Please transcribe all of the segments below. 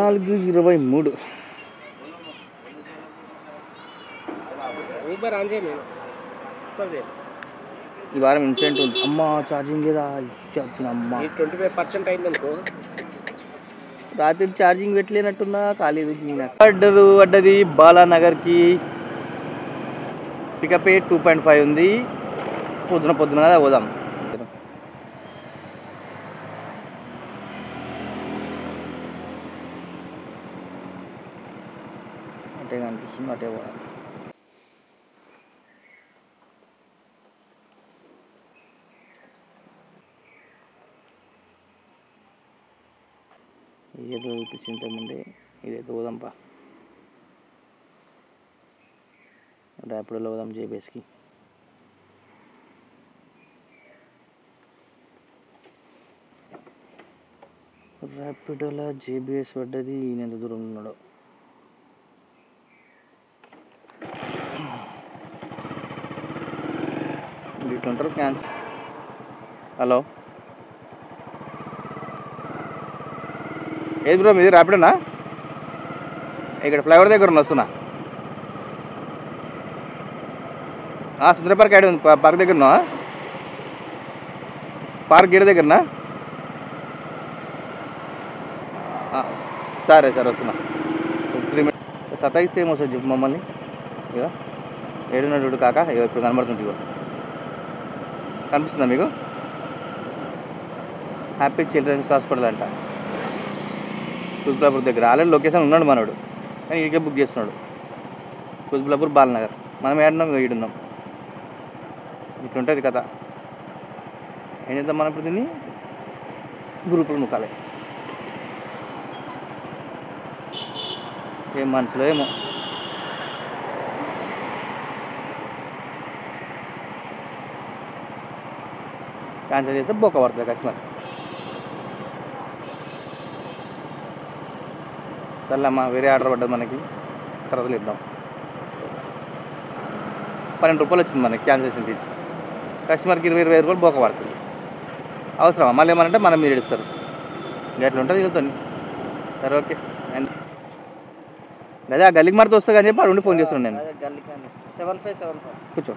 4:23 Uber on చేయి ఈ వారం ఇన్సిడెంట్ ఉంది. అమ్మ ఛార్జింగ్ లేదా వచ్చిన అమ్మ 25% అయిందనుకో. రాత్రి ఛార్జింగ్ పెట్టలేనట్టున్నా ఖాళీ పడ్డది బాలానగర్కి పికప్ 2.5 ఉంది. పొద్దున కదా పోదాం. అటే కనిపిస్తుంది, అటే పోదాం. ఏదో చూపించింటే ముందే ఇదేదో పోదాంపా. ర్యాపిడోలో పోదాం జేబీఎస్కి. ర్యాపిడోలో జేబీఎస్ పడ్డది. ఈయన ఎంత దూరం ఉన్నాడో. ఇట్లుంటారు క్యాన్సిల్. హలో, ఏది బ్రో మీది ర్యాపిడోనా? ఇక్కడ ఫ్లైఓవర్ దగ్గర వస్తున్నా. సుందర పార్క్ ఐడి ఉంది. పార్క్ దగ్గరనా? పార్క్ గేట్ దగ్గరనా? సరే వస్తున్నా. 3 minutes సతాయిస్తే ఏమొస్తుంది చెప్పు మమ్మల్ని. ఇక ఏడున్నాడు కాక ఇప్పుడు కనబడుతుంది. ఇగో కనిపిస్తుందా మీకు? హ్యాపీ చిల్డ్రన్స్ హాస్పిటల్ అంట, కుజ్బులాపూర్ దగ్గర. ఆల్రెడీ లొకేషన్ ఉన్నాడు మనోడు, కానీ ఇకే బుక్ చేస్తున్నాడు. కుజ్బులాపూర్ బాలనగర్. మనం ఏడున్నాం, ఈడున్నాం. ఇట్లుంటుంది కదా. ఏం చేద్దాం మనం ఇప్పుడు దీన్ని గ్రూపులు ముఖాలే. ఏం మనసులో ఏమో. క్యాన్సిల్ చేస్తే బొక్క పడుతుంది కస్టమర్. చల్లమ్మా, వేరే ఆర్డర్ పడ్డది మనకి, తర్వాత ఇద్దాం. 12 రూపాయలు వచ్చింది మనకి క్యాన్సిలేషన్ ఫీజు. కస్టమర్కి 20 రూపాయలు బొక్క పడుతుంది. అవసరమా? మళ్ళీ ఏమనంటే మనం మీరు ఇస్తారు. ఎట్లా ఉంటుంది వెళ్తాను. సరే ఓకే. అదే ఆ గల్లీకి మరితో వస్తా కానీ చెప్పి అడుండి ఫోన్ చేస్తున్నాను నేను. 7575 కూర్చో,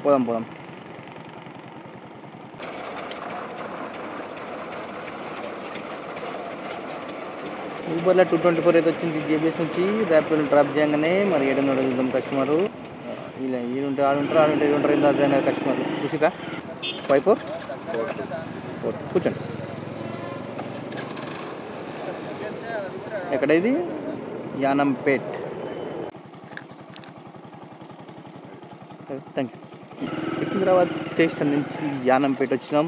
పోదాం. ఊబర్లో 224 అయితే వచ్చింది జేబీఎస్ నుంచి. ర్యాపిడో డ్రాప్ చేయగానే మరి 700 చూద్దాం కస్టమరు. ఇలా ఈడుంటే ఆడుంటారు ఈడుంటారు ఇంత కస్టమర్లు. చూసిగా 54 కూర్చోండి. ఎక్కడ ఇది? Yanampet. Thank you. Secunderabad station నుంచి యానంపేట్ వచ్చినాం.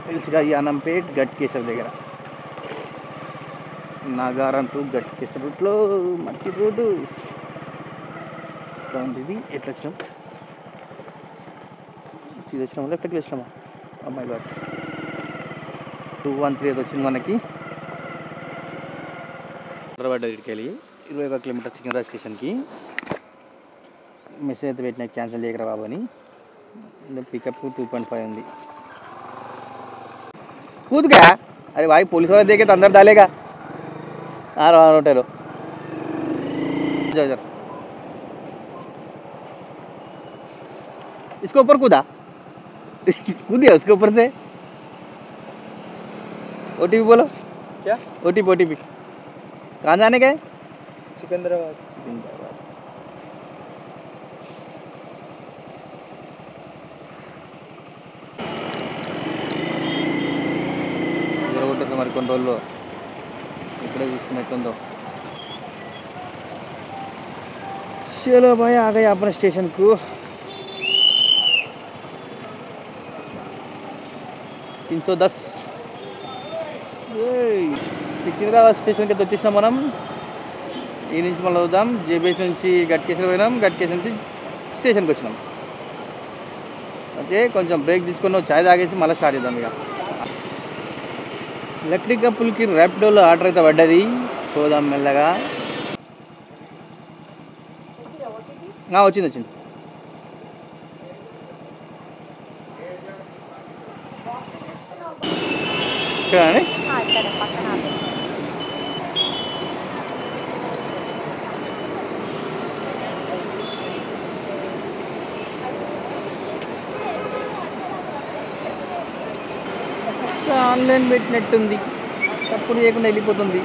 తెలుసుగా యానంపేట్ గట్కేసర్ దగ్గర. నాగారం టు గట్కేసర్ రూట్లో మట్టి రోడ్డు. ఇట్లా ఉంది ఇది. ఎట్లా వచ్చినాం? సీదా వచ్చినామా లెఫ్ట్కి వచ్చినామా? అమ్మాయి గారు 213 అయితే వచ్చింది మనకి. హైదరాబాద్ దగ్గరికి వెళ్ళి 21 కిలోమీటర్ సికింద్రాబాద్ స్టేషన్కి. మెసేజ్ అయితే పెట్టినా క్యాన్సిల్ చేయకరా బాబు అని. పికప్ 2.5 ఉంది. కూతుగా अरे भाई पुलिस वाले देखे तो अंदर डालेगा। आ रहा होटल जाओ इसके ऊपर कूदा कूद दिया उसके ऊपर से। ओटीपी बोलो। क्या ओटीपी कहाँ जाने का है? सिकंदराबाद। మరి కొన్ని రోజులు ఇక్కడే చూసుకున్నట్టుందో। चलो भाई आ गए अपने स्टेशन को। 310 సికింద్రాబాద్ స్టేషన్కి అయితే వచ్చేసినాం మనం। ఈ నుంచి మళ్ళీ వద్దాం జేబీఎస్ నుంచి గట్కేసర్ పోయినాం, గట్కేసర్ నుంచి స్టేషన్కి వచ్చినాం। ఓకే కొంచెం బ్రేక్ తీసుకున్నాం, చాయ్ తాగేసి మళ్ళీ స్టార్ట్ చేద్దాం। ఇక లక్డీ కప్పుల్కి ర్యాపిడోలో ఆర్డర్ అయితే పడ్డది, పోదాం మెల్లగా। వచ్చింది చూడండి ఇక్కడ పక్కన ఆపేసి. ఆన్లైన్ పెట్టినట్టుంది, తప్పుడు చేయకుండా వెళ్ళిపోతుంది.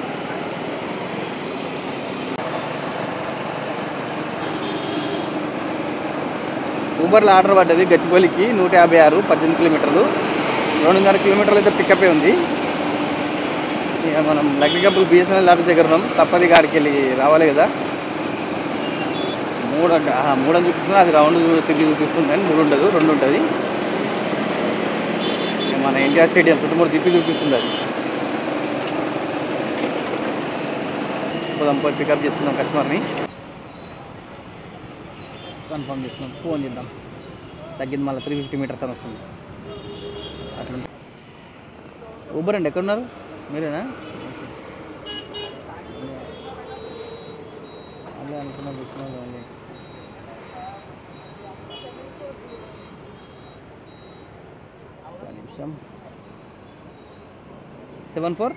ఊబర్లో ఆర్డర్ పడ్డది గచ్చిబౌలికి 156 18 కిలోమీటర్లు, 2.5 కిలోమీటర్లు అయితే పికప్ ఉంది. ఇక మనం లగ్గికప్పులు బిఎస్ఎన్ఎల్ ఆఫీస్ దగ్గర ఉన్నాం, తప్పది గాడికి వెళ్ళి రావాలి కదా. 3 అని చూపిస్తుంది, అది రౌండ్ తిరిగి చూపిస్తుంది కానీ 3 ఉండదు, 2 ఉంటుంది. మన ఎన్టీఆర్ స్టేడియం చుట్టుముడు తిప్పి చూపిస్తుంది అది. పోదాం, పోయి పికప్ చేసుకుందాం కస్టమర్ని, కన్ఫర్మ్ చేసుకుందాం, ఫోన్ చేద్దాం. తగ్గింది మళ్ళీ 350 మీటర్స్ అని వస్తుంది అట్లా. ఊబర్ అండి, ఎక్కడున్నారు మీరేనా? అదే అనుకున్నా చూస్తున్నాను. ఒక నిమిషం. 74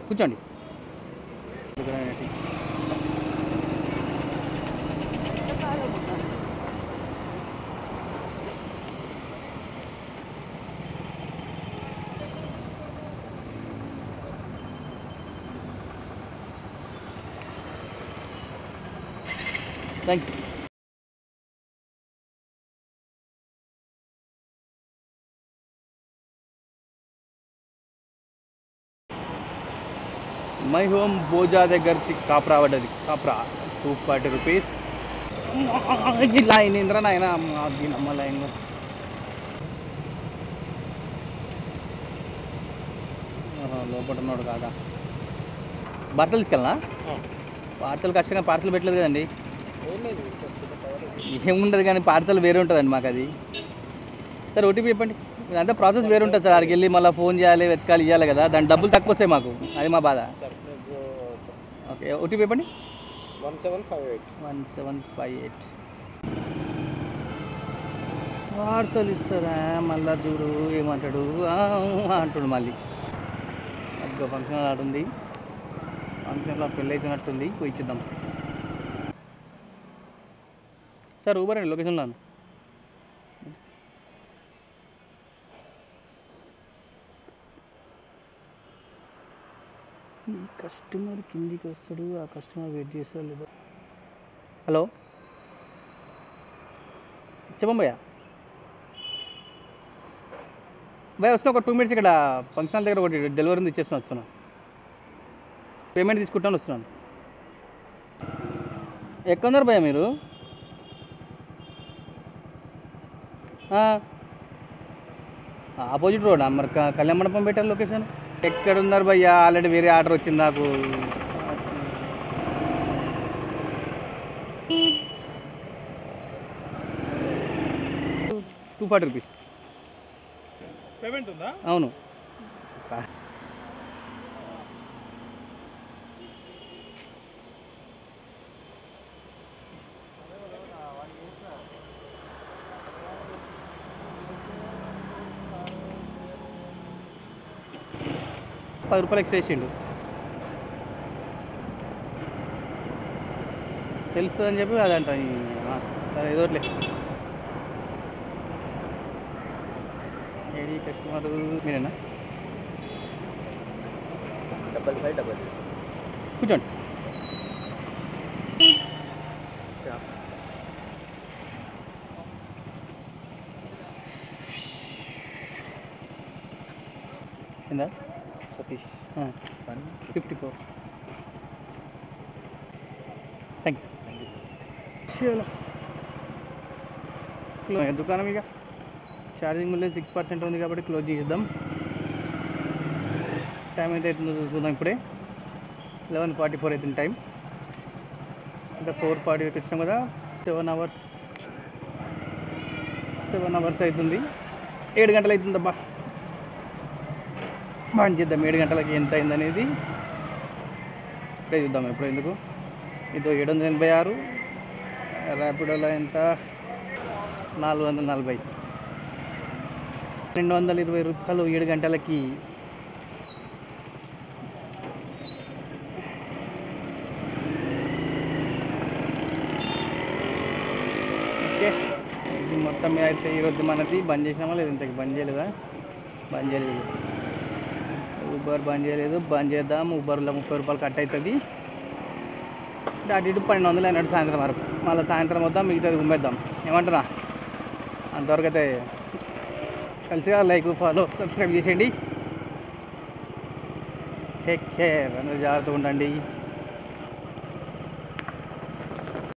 కూర్చోండి. Thank you. My home Bhoja దగ్గర కాప్రా పడ్డది, కాప్రా 240 రూపీస్. లైన్ ఏంద్రా నాయన, అమ్మ లైన్. లోపల ఉన్నాడు కాదా? పార్సల్ తీసుకెళ్ళనా? పార్సల్ కష్టంగా, పార్సల్ పెట్టలేదు కదండి. ఏముండదు కానీ పార్సల్ వేరే ఉంటుందండి మాకు అది. సార్ ఓటీపీ చెప్పండి. అంతా ప్రాసెస్ వేరే ఉంటుంది సార్, అక్కడికి వెళ్ళి మళ్ళీ ఫోన్ చేయాలి, వెతకాలి, ఇవ్వాలి కదా, దాని డబ్బులు తక్కువ వస్తాయి మాకు, అది మా బాధ. ఓకే, ఓటీపీ చెప్పండి. 1758. పార్సల్ ఇస్తారా? మళ్ళా చూడు ఏమంటాడు అంటాడు మళ్ళీ. అదిగో ఫంక్షన్ హాల్ ఆడుంది, ఫంక్షన్లో పెళ్ళి అవుతున్నట్టుంది, పోయి ఇచ్చిద్దాం. సార్ ఊబర్ అండి, లొకేషన్లో. ఈ కస్టమర్ కిందికి వస్తాడు, ఆ కస్టమర్ వెయిట్ చేస్తాడు లేదా? హలో చెప్పం భయ్యా. భయ్యా వస్తున్నా, ఒక 2 మినిట్స్ ఇక్కడ ఫంక్షన్ హాల్ దగ్గర ఒకటి డెలివరీ ఉంది, ఇచ్చేస్తున్నా, వస్తున్నాను. పేమెంట్ తీసుకుంటాను, వస్తున్నాను. ఎక్కడున్నారు భయ్యా మీరు? ఆపోజిట్ రోడ్, మరి కళ్యాణ మండపం పెట్టారు లొకేషన్. ఎక్కడున్నారు భయ్యా? ఆల్రెడీ వేరే ఆర్డర్ వచ్చింది నాకు. 240 రూపీస్ పేమెంట్ ఉందా? అవును. ₹10 ఎక్స్ట్రా వేసిండు, తెలుస్తుంది అని చెప్పి అదంట. సరే ఏదోట్లే. ఏడి కస్టమర్ మీరేనా? 5500 కూర్చోండి. ఎందా సతీష్ 54. Thank you. దుకాణం ఇక ఛార్జింగ్ మళ్ళీ 6% ఉంది కాబట్టి క్లోజ్ చేద్దాం. టైం అయితే అవుతుందో చూద్దాం. ఇప్పుడే 11:44 అవుతుంది టైం. ఇంకా 4:40 వచ్చినాం కదా, 7 అవర్స్ అవుతుంది. 7 గంటలు అవుతుందబ్బా. బాగా చేద్దాం, 7 గంటలకి ఎంత అయిందనేది ఇప్పుడే చూద్దాం. ఎప్పుడు ఎందుకు ఇదో 786, ర్యాపిడోలో ఎంత 440, 220 రూపాయలు 7 గంటలకి. ఇది మొత్తం మీద అయితే ఈరోజు మనది బంద్ చేసినామా లేదు, ఇంతకి బంద్ చేయలేదా? బంద్ చేయలేదు. ఊబర్ బంద్ చేయలేదు, బంద్ చేద్దాం. ఊబర్లో 30 రూపాయలు కట్ అవుతుంది. అటు ఇటు 1200 అయినట్టు సాయంత్రం వరకు. మళ్ళీ సాయంత్రం వద్దాం, మిగతాది ఉమ్మేద్దాం. ఏమంటున్నా? అంతవరకు అయితే కలిసిగా లైక్, ఫాలో, సబ్స్క్రైబ్ చేసేయండి. టేక్ కేర్, అందరూ జాగ్రత్తగా ఉండండి.